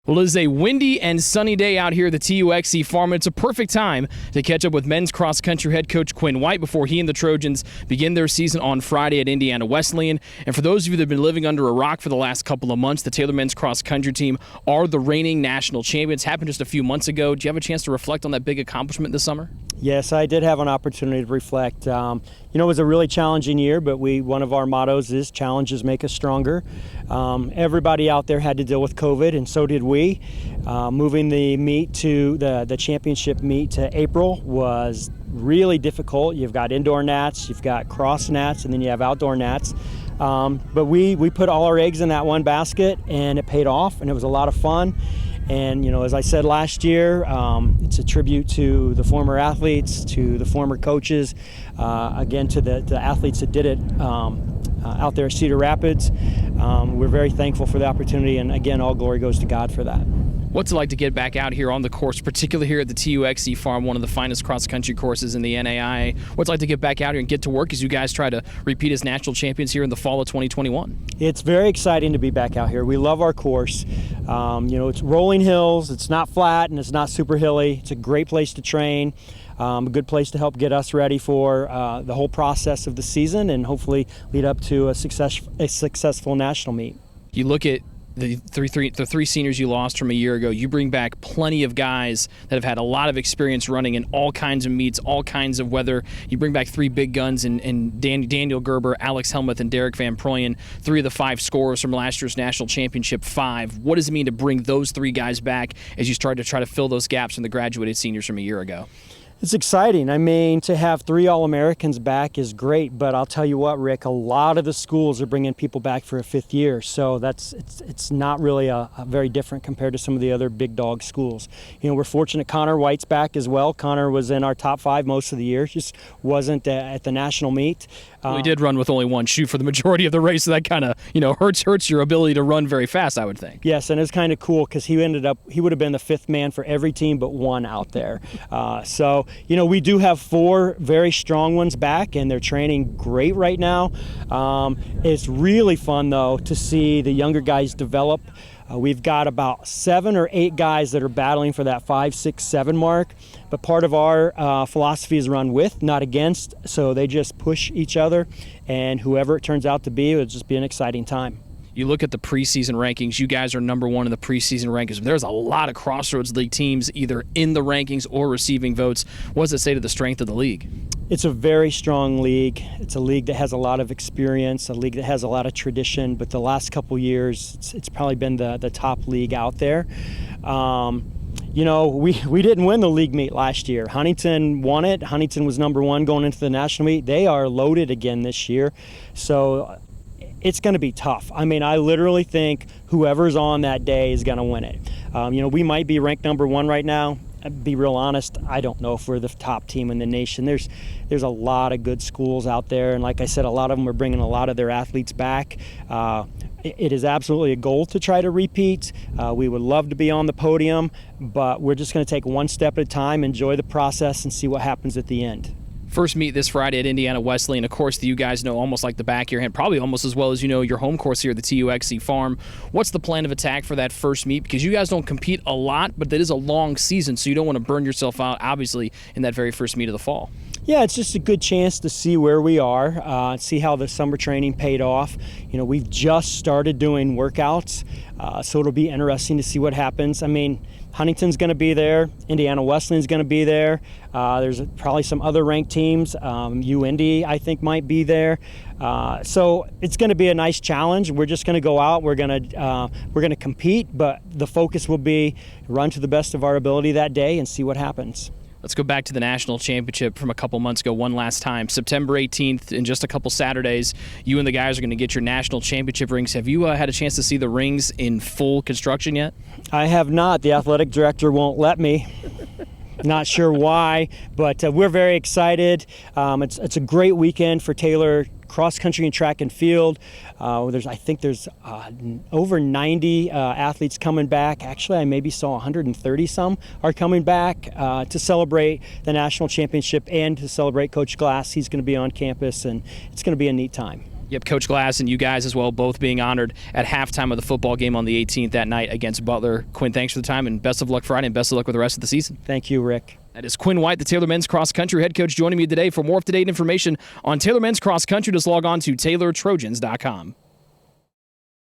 Well, it is a windy and sunny day out here at the TUXE Farm. It's a perfect time to catch up with men's cross-country head coach Quinn White before he and the Trojans begin their season on Friday at Indiana Wesleyan. And for those of you that have been living under a rock for the last couple of months, the Taylor men's cross-country team are the reigning national champions. Happened just a few months ago. Do you have a chance to reflect on that big accomplishment this summer? Yes, I did have an opportunity to reflect. It was a really challenging year, but one of our mottos is challenges make us stronger. Everybody out there had to deal with COVID, and so did we. Moving the meet to the championship meet to April was really difficult. You've got indoor nats, you've got cross nats, and then you have outdoor nats. But we put all our eggs in that one basket, and it paid off, and it was a lot of fun. And, as I said last year, it's a tribute to the former athletes, to the former coaches, again, to the athletes that did it out there at Cedar Rapids. We're very thankful for the opportunity, and again, all glory goes to God for that. What's it like to get back out here on the course, particularly here at the TUXE Farm, one of the finest cross-country courses in the NAIA? What's it like to get back out here and get to work as you guys try to repeat as national champions here in the fall of 2021? It's very exciting to be back out here. We love our course. It's rolling hills, it's not flat, and it's not super hilly. It's a great place to train, a good place to help get us ready for the whole process of the season and hopefully lead up to a successful national meet. You look at the three seniors you lost from a year ago. You bring back plenty of guys that have had a lot of experience running in all kinds of meets, all kinds of weather. You bring back three big guns in Daniel Gerber, Alex Helmuth, and Derek Van Proyen, three of the five scorers from last year's national championship 5. What does it mean to bring those three guys back as you start to try to fill those gaps in the graduated seniors from a year ago? It's exciting. To have 3 All-Americans back is great, but I'll tell you what, Rick, a lot of the schools are bringing people back for a 5th year, so it's not really a very different compared to some of the other big dog schools. We're fortunate Quinn White's back as well. Connor was in our top 5 most of the year, just wasn't at the national meet. Well, he did run with only one shoe for the majority of the race, so that kind of hurts your ability to run very fast, I would think. Yes, and it's kind of cool because he would have been the 5th man for every team but one out there. We do have 4 very strong ones back, and they're training great right now. It's really fun, though, to see the younger guys develop. We've got about 7 or 8 guys that are battling for that 5, 6, 7 mark. But part of our philosophy is run with, not against. So they just push each other, and whoever it turns out to be, it'll just be an exciting time. You look at the preseason rankings, you guys are number 1 in the preseason rankings. There's a lot of Crossroads League teams either in the rankings or receiving votes. What does it say to the strength of the league? It's a very strong league. It's a league that has a lot of experience, a league that has a lot of tradition, but the last couple years, it's probably been the top league out there. We didn't win the league meet last year. Huntington won it. Huntington was number 1 going into the national meet. They are loaded again this year. So it's going to be tough. I literally think whoever's on that day is going to win it. We might be ranked number 1 right now. I'll be real honest, I don't know if we're the top team in the nation. There's a lot of good schools out there, and like I said, a lot of them are bringing a lot of their athletes back. It is absolutely a goal to try to repeat. We would love to be on the podium, but we're just going to take one step at a time, enjoy the process, and see what happens at the end. First meet this Friday at Indiana Wesleyan, a course that you guys know almost like the back of your hand, probably almost as well as you know your home course here at the TUXE Farm. What's the plan of attack for that first meet? Because you guys don't compete a lot, but it is a long season, so you don't want to burn yourself out, obviously, in that very first meet of the fall. Yeah, it's just a good chance to see where we are, see how the summer training paid off. We've just started doing workouts, so it'll be interesting to see what happens. Huntington's going to be there. Indiana Wesleyan's going to be there. There's probably some other ranked teams. UIndy, I think, might be there. So it's going to be a nice challenge. We're just going to go out. We're going to compete, but the focus will be run to the best of our ability that day and see what happens. Let's go back to the national championship from a couple months ago one last time. September 18th, in just a couple Saturdays, you and the guys are going to get your national championship rings. Have you had a chance to see the rings in full construction yet? I have not. The athletic director won't let me. Not sure why, but we're very excited. It's a great weekend for Taylor cross country and track and field. I think there's over 90 athletes coming back. Actually, I maybe saw 130 some are coming back to celebrate the national championship and to celebrate Coach Glass. He's going to be on campus, and it's going to be a neat time. Yep, Coach Glass and you guys as well, both being honored at halftime of the football game on the 18th that night against Butler. Quinn, thanks for the time, and best of luck Friday, and best of luck with the rest of the season. Thank you, Rick. That is Quinn White, the Taylor men's cross country head coach, joining me today. For more up-to-date information on Taylor men's cross country, just log on to TaylorTrojans.com.